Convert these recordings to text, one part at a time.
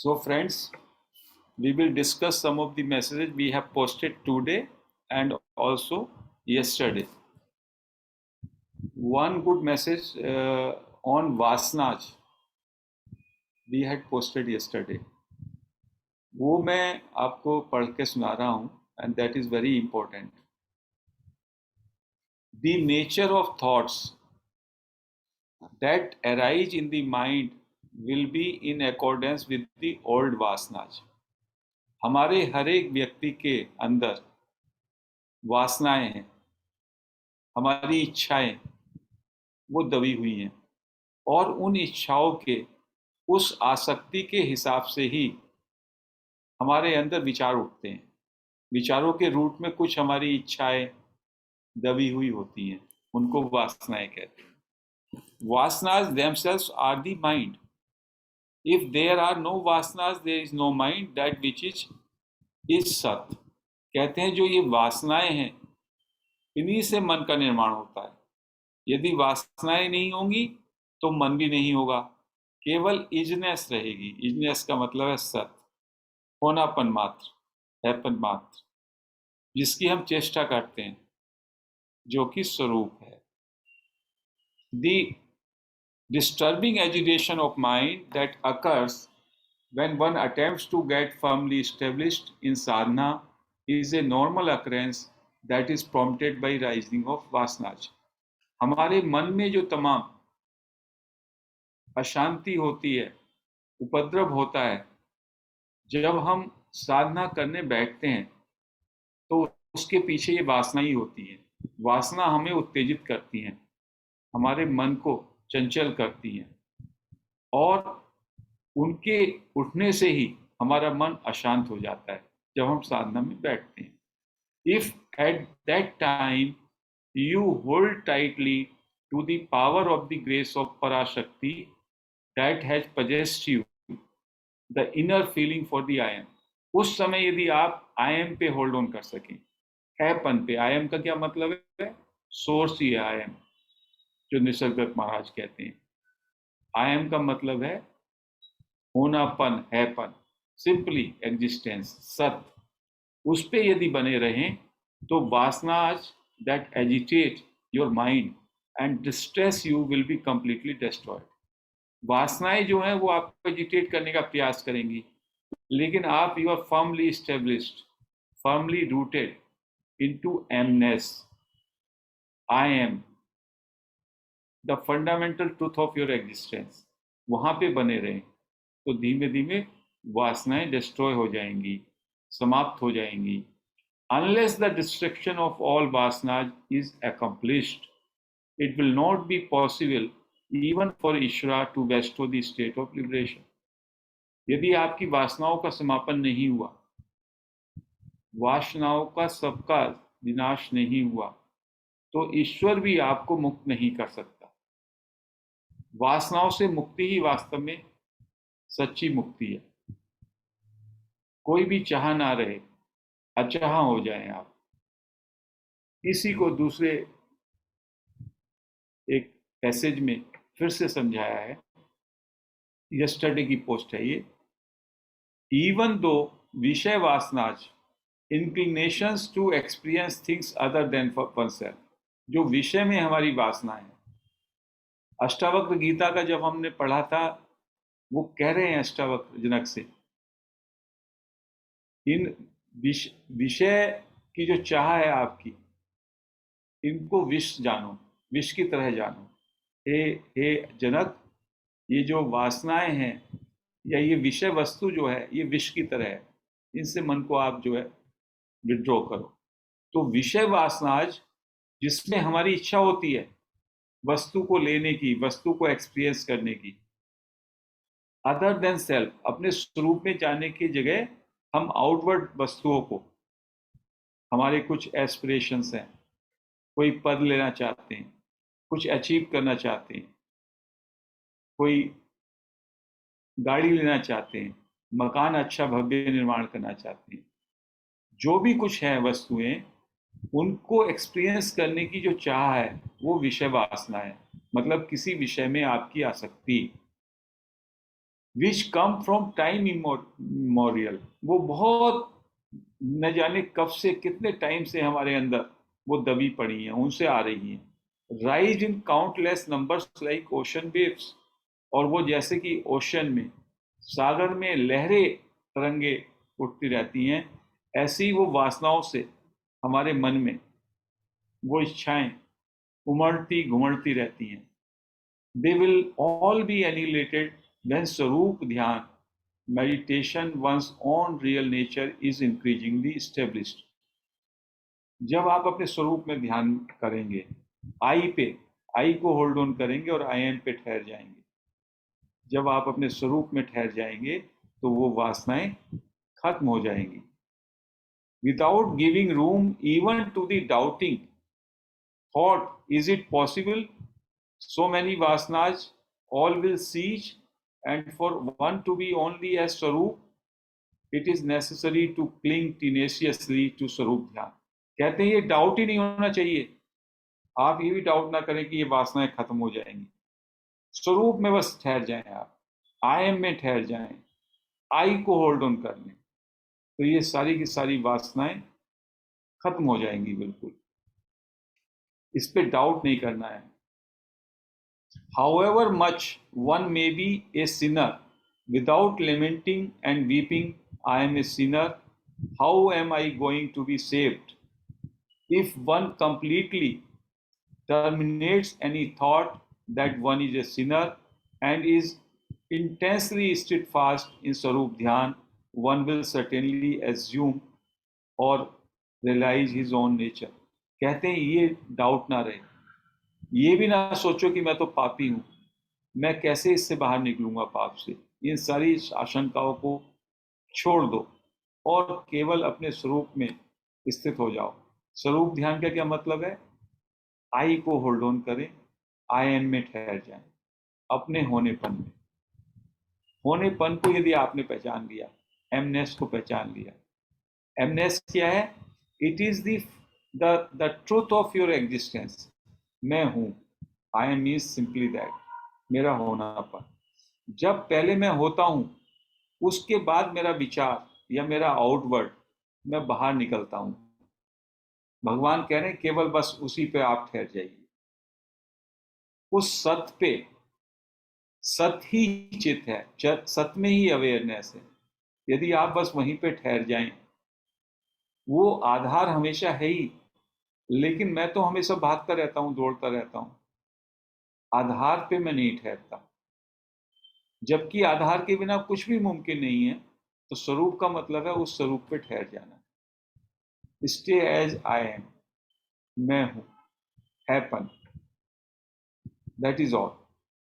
So friends, we will discuss some of the messages we have posted today and also yesterday. One good message on Vasanas we had posted yesterday. वो मैं आपको पढ़ के सुना रहा हूँ and that is very important. The nature of thoughts that arise in the mind will be in accordance with the old vasanas. हमारे हर एक व्यक्ति के अंदर वासनाएं हैं, हमारी इच्छाएं वो दबी हुई हैं और उन इच्छाओं के उस आसक्ति के हिसाब से ही हमारे अंदर विचार उठते हैं। विचारों के रूट में कुछ हमारी इच्छाएं दबी हुई होती हैं, उनको वासनाएं कहते हैं। वासनास themselves are the mind. If there are no vasanas, there is no mind. That which is सत। कहते हैं जो ये वासनाएं हैं इन्हीं से मन का निर्माण होता है। यदि वासनाएं नहीं होंगी तो मन भी नहीं होगा, केवल इजनेस रहेगी। इजनेस का मतलब है सत, होनापन मात्र, हैपन मात्र, जिसकी हम चेष्टा करते हैं, जो कि स्वरूप है। The disturbing agitation of mind that occurs when one attempts to get firmly established in sadhana is a normal occurrence that is prompted by rising of vasanas. हमारे मन में जो तमाम अशांति होती है, उपद्रव होता है, जब हम साधना करने बैठते हैं तो उसके पीछे ये वासना ही होती है। वासना हमें उत्तेजित करती हैं, हमारे मन को चंचल करती हैं और उनके उठने से ही हमारा मन अशांत हो जाता है जब हम साधना में बैठते हैं। If at that time you hold tightly to the power of the grace of Parashakti that has possessed you the inner feeling for the I am, उस समय यदि आप I am पे होल्ड ऑन कर सकें, हैपन पे। I am का क्या मतलब है? सोर्स ही है I am, जो निसर्गदत्त महाराज कहते हैं। I am का मतलब है होनापन, हैपन, सिंपली एग्जिस्टेंस, सत। उस पे यदि बने रहें तो vasanas that agitate your mind and distress you will be completely destroyed. वासनाएं जो हैं वो आपको एजिटेट करने का प्रयास करेंगी, लेकिन आप you are firmly established, firmly rooted into amness, I am the fundamental truth of your existence, वहां पे बने रहें तो धीमे धीमे वासनाएं डिस्ट्रॉय हो जाएंगी, समाप्त हो जाएंगी। Unless the destruction of all vasanas is accomplished, it will not be possible even for Ishvara to bestow the state of liberation. यदि आपकी वासनाओं का समापन नहीं हुआ, वासनाओं का सबका विनाश नहीं हुआ, तो ईश्वर भी आपको मुक्त नहीं कर सकता। वासनाओं से मुक्ति ही वास्तव में सच्ची मुक्ति है। कोई भी चाह ना रहे, अचाह हो जाएं आप। इसी को दूसरे एक पैसेज में फिर से समझाया है, यस्टरडे की पोस्ट है ये। इवन दो विषय वासनाज inclinations to experience things other than oneself, जो विषय में हमारी वासना है। अष्टावक्र गीता का जब हमने पढ़ा था, वो कह रहे हैं अष्टावक्र जनक से, इन विषय की जो चाह है आपकी, इनको विष जानो, विष की तरह जानो। हे जनक, ये जो वासनाएं हैं या ये विषय वस्तु जो है, ये विष की तरह है, इनसे मन को आप जो है विड्रॉ करो। तो विषय वासनाज जिसमें हमारी इच्छा होती है वस्तु को लेने की, वस्तु को एक्सपीरियंस करने की, अदर देन सेल्फ, अपने स्वरूप में जाने की जगह हम आउटवर्ड वस्तुओं को, हमारे कुछ एस्पिरेशंस हैं, कोई पद लेना चाहते हैं, कुछ अचीव करना चाहते हैं, कोई गाड़ी लेना चाहते हैं, मकान अच्छा भव्य निर्माण करना चाहते हैं, जो भी कुछ है वस्तुएं, उनको एक्सपीरियंस करने की जो चाह है वो विषय वासना है। मतलब किसी विषय में आपकी आसक्ति। विच कम फ्रॉम टाइम इमोरियल, वो बहुत न जाने कब से, कितने टाइम से हमारे अंदर वो दबी पड़ी हैं, उनसे आ रही हैं। Rise in countless numbers like ocean waves, और वो जैसे कि ओशन में, सागर में लहरें, तरंगे उठती रहती हैं, ऐसी वो वासनाओं से हमारे मन में वो इच्छाएं उमड़ती घुमड़ती रहती हैं। They will all be annihilated when स्वरूप ध्यान meditation one's own real nature is increasingly established। जब आप अपने स्वरूप में ध्यान करेंगे, आई पे, आई को होल्ड ऑन करेंगे और आई एम पे ठहर जाएंगे, जब आप अपने स्वरूप में ठहर जाएंगे तो वो वासनाएं खत्म हो जाएंगी। Without giving room even to the doubting thought, is it possible so many vasanas, all will cease, and for one to be only as Swarup, it is necessary to cling tenaciously to Swarup ध्यान। कहते हैं ये doubt ही नहीं होना चाहिए, आप ये भी डाउट ना करें कि ये वासनाएं खत्म हो जाएंगी। स्वरूप में बस ठहर जाएं आप, आई एम में ठहर जाएं, आई को होल्ड ऑन कर लें, तो ये सारी की सारी वासनाएं खत्म हो जाएंगी बिल्कुल। इस पे डाउट नहीं करना है। However much one may be a sinner, without lamenting and weeping, I am a sinner, how am I going to be saved? If one completely terminates any thought that one is a sinner and is intensely steadfast in Sarup Dhyan, one will certainly assume or realize his own nature। कहते हैं ये doubt ना रहे, ये भी ना सोचो कि मैं तो पापी हूं, मैं कैसे इससे बाहर निकलूंगा पाप से। इन सारी आशंकाओं को छोड़ दो और केवल अपने स्वरूप में स्थित हो जाओ। स्वरूप ध्यान का क्या मतलब है? आई को होल्ड ऑन करें, आई एम में ठहर जाएं, अपने होनेपन में। होनेपन को यदि आपने पहचान लिया, एमनेस को पहचान लिया, एमनेस क्या है? It is the truth of your existence. मैं हूं, I am is simply that, मेरा होनापन। जब पहले मैं होता हूं, उसके बाद मेरा विचार या मेरा आउटवर्ड, मैं बाहर निकलता हूं। भगवान कह रहे हैं केवल बस उसी पे आप ठहर जाइए, उस सत पे। सत ही चित है, सत में ही अवेयरनेस है। यदि आप बस वहीं पे ठहर जाएं, वो आधार हमेशा है ही, लेकिन मैं तो हमेशा भागता रहता हूं, दौड़ता रहता हूं, आधार पे मैं नहीं ठहरता। जबकि आधार के बिना कुछ भी मुमकिन नहीं है, तो स्वरूप का मतलब है उस स्वरूप पे ठहर जाना। स्टे एज आई एम, मैं हूं, हैपन, दैट इज ऑल।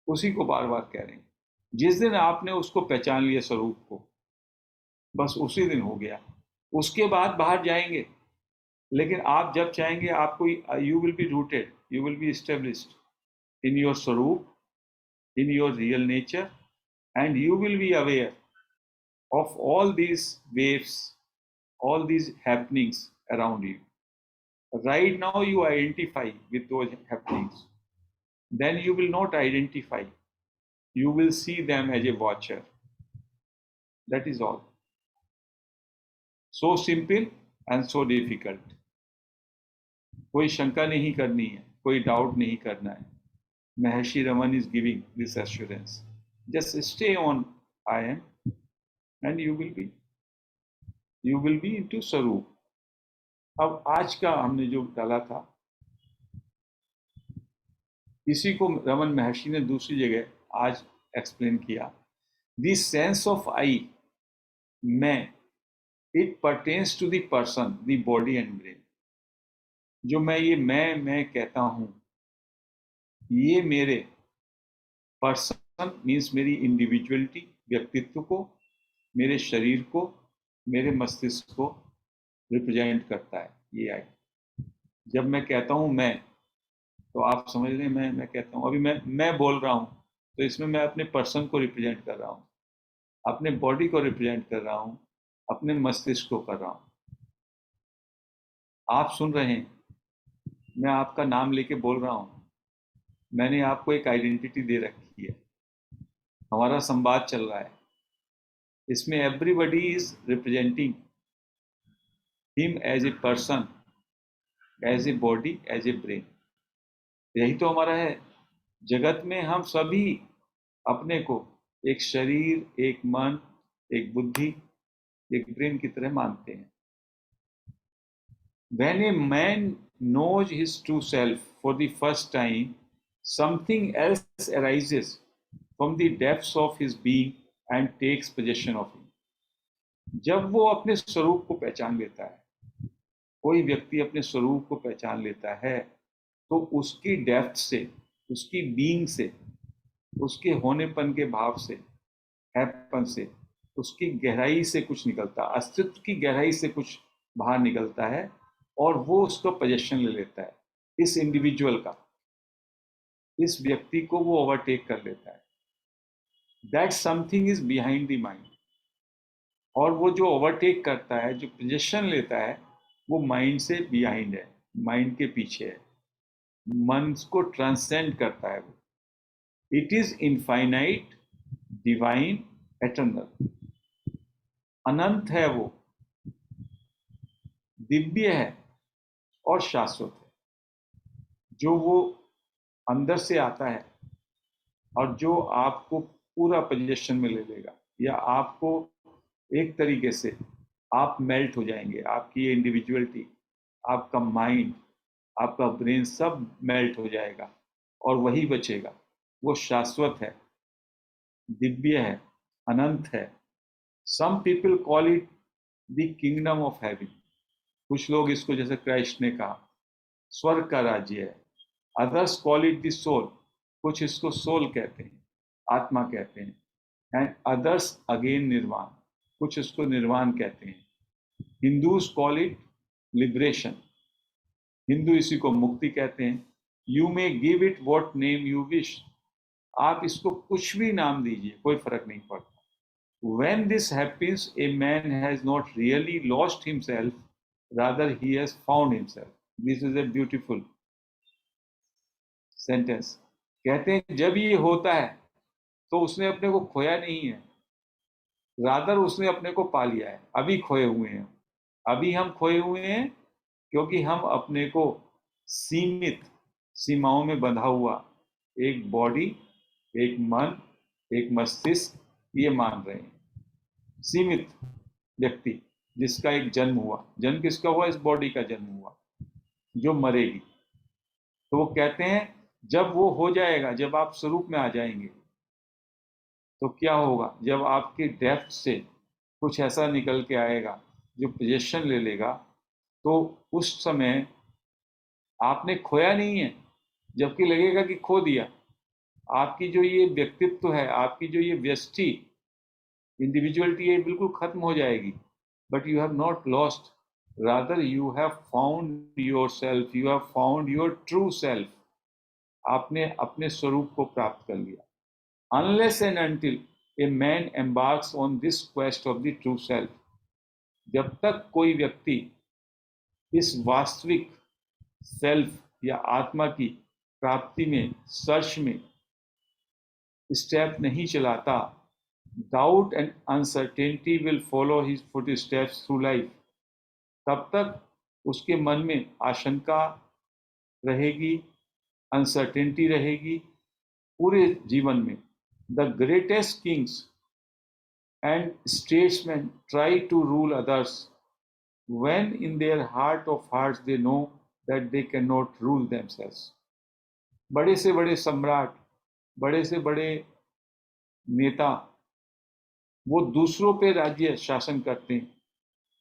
उसी को बार बार कह रहे हैं। जिस दिन आपने उसको पहचान लिया स्वरूप को, बस उसी दिन हो गया। उसके बाद बाहर जाएंगे, लेकिन आप जब चाहेंगे आपको, you will be rooted, you will be established in your स्वरूप, in your real nature, and you will be aware of all these waves, all these happenings around you. Right now, you identify with those happenings. Then you will not identify. You will see them as a watcher. That is all. So simple and so difficult. कोई शंका नहीं करनी है, कोई doubt नहीं करना है। Maharshi Raman is giving this assurance. Just stay on I am, and you will be into Sarup. अब आज का हमने जो डाला था, इसी को रमन महर्षि ने दूसरी जगह आज एक्सप्लेन किया। दिस सेंस ऑफ आई, मैं, it pertains to the person, the body and brain. जो ये मैं कहता हूं, ये मेरे पर्सन मीन्स मेरी इंडिविजुअलिटी, व्यक्तित्व को, मेरे शरीर को, मेरे मस्तिष्क को रिप्रेजेंट करता है। ये आई, जब मैं कहता हूं मैं, तो आप समझ रहे हैं, मैं कहता हूं, अभी मैं बोल रहा हूं, तो इसमें मैं अपने पर्सन को रिप्रेजेंट कर रहा हूं, अपने बॉडी को रिप्रेजेंट कर रहा हूं, अपने मस्तिष्क को कर रहा हूं। आप सुन रहे हैं, मैं आपका नाम लेके बोल रहा हूं, मैंने आपको एक आइडेंटिटी दे रखी है। हमारा संवाद चल रहा है, इसमें everybody is representing him as a person, as a body, as a brain. यही तो हमारा है। जगत में हम सभी अपने को एक शरीर, एक मन, एक बुद्धि, एक ब्रेन की तरह मानते हैं। When a man knows his true self for the first time, something else arises from the depths of his being and takes possession of him. जब वो अपने स्वरूप को पहचान लेता है, कोई व्यक्ति अपने स्वरूप को पहचान लेता है, तो उसकी डेप्थ से, उसकी बीइंग से, उसके होनेपन के भाव से, हैपन से, उसकी गहराई से कुछ निकलता, अस्तित्व की गहराई से कुछ बाहर निकलता है, और वो उसको पोजेशन ले लेता है, इस इंडिविजुअल का, इस व्यक्ति को वो ओवरटेक कर लेता है। That something is behind the mind. और वो जो ओवरटेक करता है, जो पोजेशन लेता है, वो माइंड से बिहाइंड है, माइंड के पीछे है, मन को ट्रांसेंड करता है वो। It is infinite, divine, eternal. अनंत है वो, दिव्य है और शाश्वत है। जो वो अंदर से आता है और जो आपको पूरा पोजीशन में ले लेगा, या आपको एक तरीके से आप मेल्ट हो जाएंगे, आपकी इंडिविजुअलिटी, आपका माइंड, आपका ब्रेन सब मेल्ट हो जाएगा और वही बचेगा। वो शाश्वत है, दिव्य है, अनंत है। Some people call it the kingdom of heaven. कुछ लोग इसको, जैसे क्राइस्ट ने कहा, स्वर्ग का राज्य है। Others call it the soul. कुछ इसको सोल कहते हैं, आत्मा कहते हैं। एंड अदर्स अगेन निर्वाण। कुछ इसको निर्वाण कहते हैं। Hindus call it liberation. Hindu इसी को मुक्ति कहते हैं। You may give it what name you wish. आप इसको कुछ भी नाम दीजिए, कोई फर्क नहीं पड़ता। When this happens, a man has not really lost himself, rather he has found himself. This is a beautiful sentence. कहते हैं जब ये होता है तो उसने अपने को खोया नहीं है, रादर उसने अपने को पा लिया है। अभी खोए हुए हैं, अभी हम खोए हुए हैं, क्योंकि हम अपने को सीमित सीमाओं में बंधा हुआ एक बॉडी, एक मन, एक मस्तिष्क ये मान रहे हैं। सीमित व्यक्ति जिसका एक जन्म हुआ, जन्म किसका हुआ? इस बॉडी का जन्म हुआ, जो मरेगी। तो वो कहते हैं जब वो हो जाएगा, जब आप स्वरूप में आ जाएंगे, तो क्या होगा? जब आपके डेप्थ से कुछ ऐसा निकल के आएगा जो पोजीशन ले लेगा, तो उस समय आपने खोया नहीं है, जबकि लगेगा कि खो दिया। आपकी जो ये व्यक्तित्व है, आपकी जो ये व्यष्टि, इंडिविजुअलिटी, ये बिल्कुल खत्म हो जाएगी। But you have not lost, rather you have found your self, you have found your true self. आपने अपने स्वरूप को प्राप्त कर लिया। Unless and until a man embarks on this quest of the true self, जब तक कोई व्यक्ति इस वास्तविक सेल्फ या आत्मा की प्राप्ति में, सर्च में स्टेप नहीं चलाता, doubt and uncertainty will follow his footsteps through life. तब तक उसके मन में आशंका रहेगी, अनसर्टेनिटी रहेगी पूरे जीवन में। The greatest kings and statesman try to rule others when in their heart of hearts they know that they cannot rule themselves. बड़े से बड़े सम्राट, बड़े से बड़े नेता, वो दूसरों पे राज्य शासन करते हैं,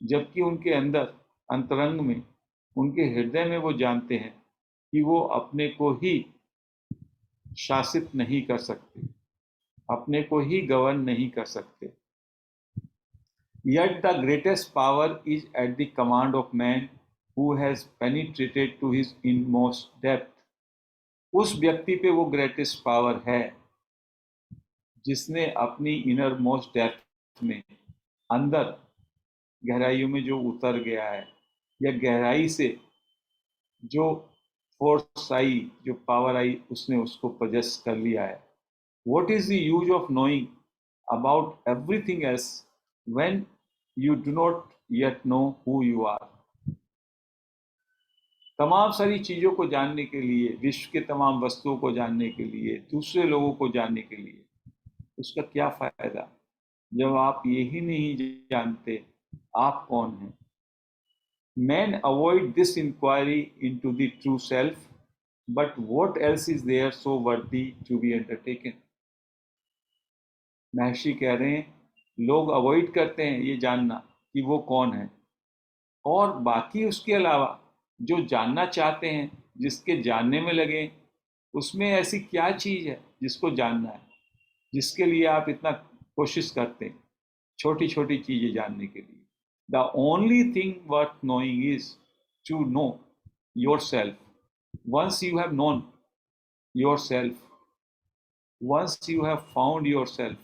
जबकि उनके अंदर, अंतरंग में, उनके हृदय में वो जानते हैं कि वो अपने को ही शासित नहीं कर सकते, अपने को ही गवर्न नहीं कर सकते। Yet the greatest power is at the command of man who has penetrated to his inmost depth. उस व्यक्ति पे वो ग्रेटेस्ट पावर है जिसने अपनी इनर मोस्ट डेप्थ में, अंदर गहराइयों में जो उतर गया है, या गहराई से जो फोर्स आई, जो पावर आई, उसने उसको पोजेस कर लिया है। What is the use of knowing about everything else when you do not yet know who you are? तमाम सारी चीज़ों को जानने के लिए, विश्व के तमाम वस्तुओं को जानने के लिए, दूसरे लोगों को जानने के लिए, उसका क्या फ़ायदा जब आप यही नहीं जानते आप कौन हैं? Men avoid this inquiry into the true self, but what else is there so worthy to be undertaken? महर्षि कह रहे हैं लोग अवॉइड करते हैं ये जानना कि वो कौन है, और बाकी उसके अलावा जो जानना चाहते हैं, जिसके जानने में लगे, उसमें ऐसी क्या चीज़ है जिसको जानना है, जिसके लिए आप इतना कोशिश करते हैं छोटी छोटी चीज़ें जानने के लिए? The only thing worth knowing is to know yourself. Once you have known yourself, once you have found yourself,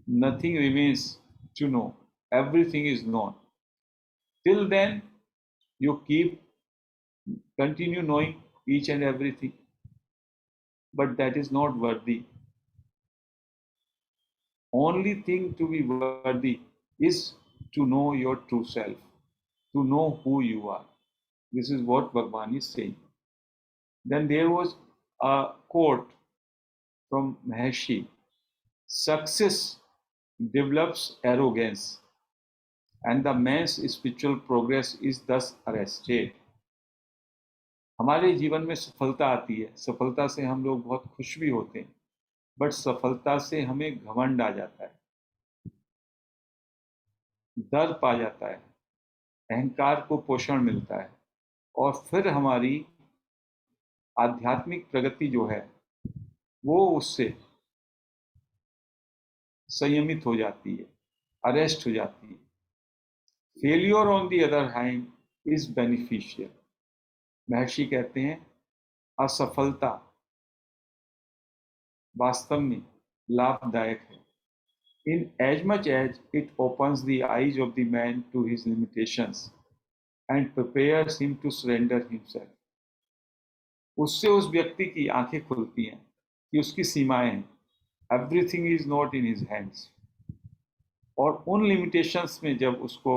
nothing remains to know. Everything is known. Till then, you continue knowing each and everything, but that is not worthy. Only thing to be worthy is to know your true self, to know who you are. This is what Bhagwan is saying. Then there was a quote from Maharshi: success develops arrogance, and the man's spiritual progress is thus arrested. हमारे जीवन में सफलता आती है, सफलता से हम लोग बहुत खुश भी होते हैं, बट सफलता से हमें घमंड आ जाता है, दर्प आ जाता है, अहंकार को पोषण मिलता है, और फिर हमारी आध्यात्मिक प्रगति जो है वो उससे संयमित हो जाती है, अरेस्ट हो जाती है. Failure on the other hand is beneficial. महर्षि कहते हैं असफलता वास्तव में लाभदायक है. In as much as it opens the eyes of the man to his limitations and prepares him to surrender himself. उससे उस व्यक्ति की आंखें खुलती हैं कि उसकी सीमाएं हैं. Everything is not in his hands. और उन लिमिटेशंस में जब उसको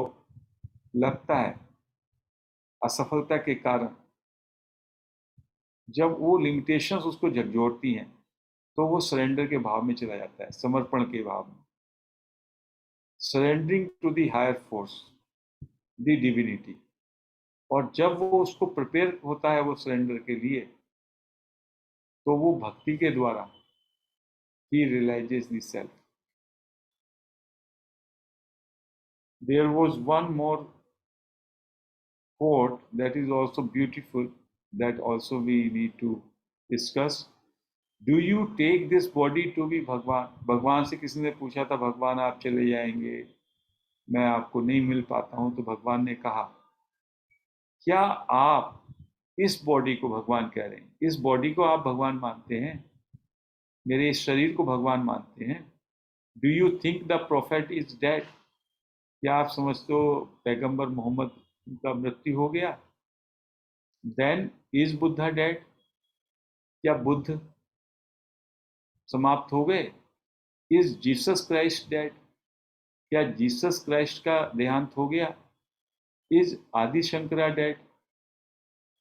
लगता है असफलता के कारण, जब वो लिमिटेशंस उसको झकझोरती हैं, तो वो सरेंडर के भाव में चला जाता है, समर्पण के भाव में. Surrendering to the higher force, the divinity. और जब वो उसको प्रिपेयर होता है वो सरेंडर के लिए, तो वो भक्ति के द्वारा ही realises the self. There was one more quote that is also beautiful, that also we need to discuss. Do you take this body to be भगवान? भगवान से किसी ने पूछा था भगवान आप चले जाएंगे, मैं आपको नहीं मिल पाता हूं, तो भगवान ने कहा क्या आप इस बॉडी को भगवान कह रहे हैं? इस बॉडी को आप भगवान मानते हैं? मेरे इस शरीर को भगवान मानते हैं? Do you think the prophet is dead? क्या आप समझते हो पैगंबर मोहम्मद का मृत्यु हो गया? Then is Buddha dead? क्या बुद्ध समाप्त हो गए? Is Jesus Christ dead? क्या जीसस क्राइस्ट का देहांत हो गया? इज आदि शंकरा डेड?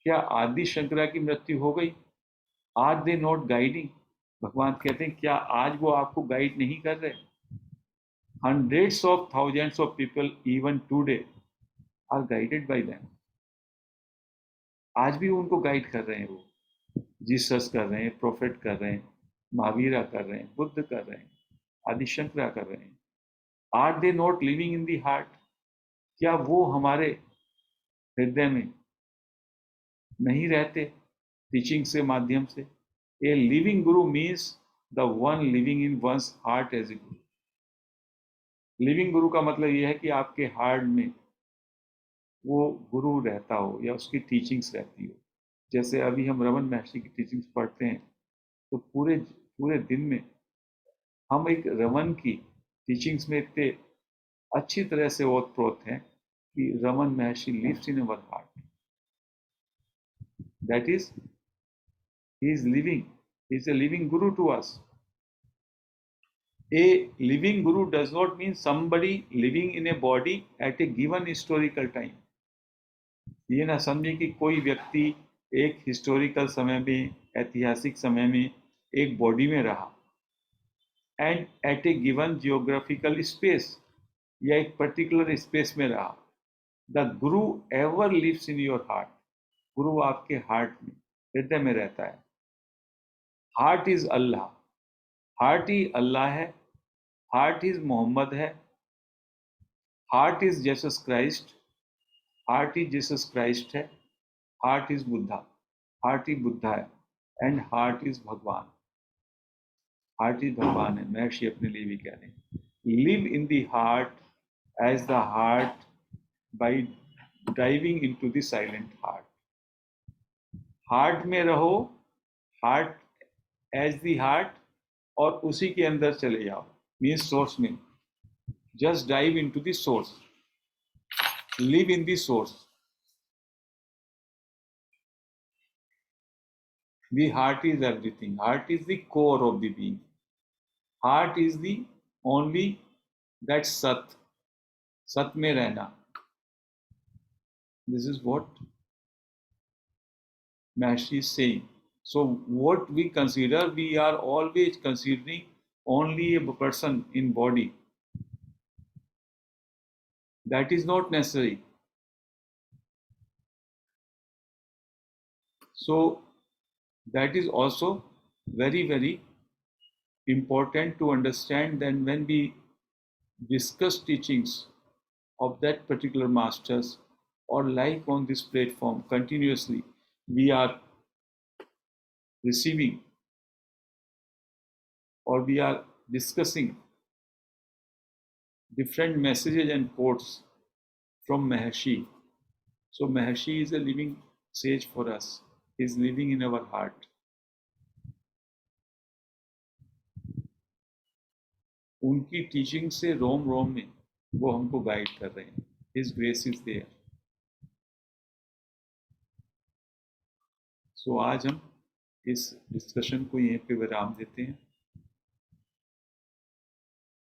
क्या आदि शंकरा की मृत्यु हो गई? Are they not guiding? भगवान कहते हैं क्या आज वो आपको गाइड नहीं कर रहे? Hundreds of thousands of people even today are guided by them. आज भी उनको गाइड कर रहे हैं, वो जीसस कर रहे हैं, प्रोफेट कर रहे हैं, महावीरा कर रहे हैं, बुद्ध कर रहे हैं, आदिशंकरा कर रहे हैं. Are they not living in the heart? क्या वो हमारे हृदय में नहीं रहते टीचिंग से माध्यम से? A living guru means the one living in one's heart as a guru. Living गुरु का मतलब यह है कि आपके हार्ट में वो गुरु रहता हो या उसकी टीचिंग्स रहती हो. जैसे अभी हम रमन महर्षि की टीचिंग्स पढ़ते हैं, तो पूरे पूरे दिन में हम एक रमन की टीचिंग्स में इतने अच्छी तरह से ओतप्रोत हैं कि Raman Maharshi lives in our heart. That is he is living He is a living guru to us. A living guru does not mean somebody living in a body at a given historical time. ये ना समझे कि कोई व्यक्ति एक historical समय में, ऐतिहासिक समय में एक बॉडी में रहा and at a given geographical space, या एक पर्टिकुलर स्पेस में रहा. The guru ever lives in your heart. गुरु आपके हार्ट में, हृदय में रहता है. Heart is Allah. हार्ट ही अल्लाह है. हार्ट इज मोहम्मद है. Heart is Jesus Christ. Heart ही जीसस क्राइस्ट है. Heart is Buddha. हार्ट ही बुद्धा है. And heart is Bhagwan. Heart is Bhagwan है. महर्षि अपने लिए भी कह रहे हैं, live in the heart as the heart by diving into the silent heart. Heart में रहो, हार्ट एज द हार्ट, और उसी के अंदर चले जाओ. मीन्स सोर्स में. Just dive into the source. Live in the source. The heart is everything. Heart is the core of the being. Heart is the only that Sat. Sat में रहना. This is what Maharishi is saying. So what we consider, we are always considering only a person in body. That is not necessary. So that is also very, very important to understand that when we discuss teachings of that particular masters, or like on this platform continuously, we are receiving or we are discussing different messages and quotes from Maharishi. So Maharishi is a living sage for us. He is living in our heart. उनकी teaching से रोम रोम में वो हमको guide कर रहे हैं. His grace is there. सो आज हम इस डिस्कशन को यहीं पे विराम देते हैं.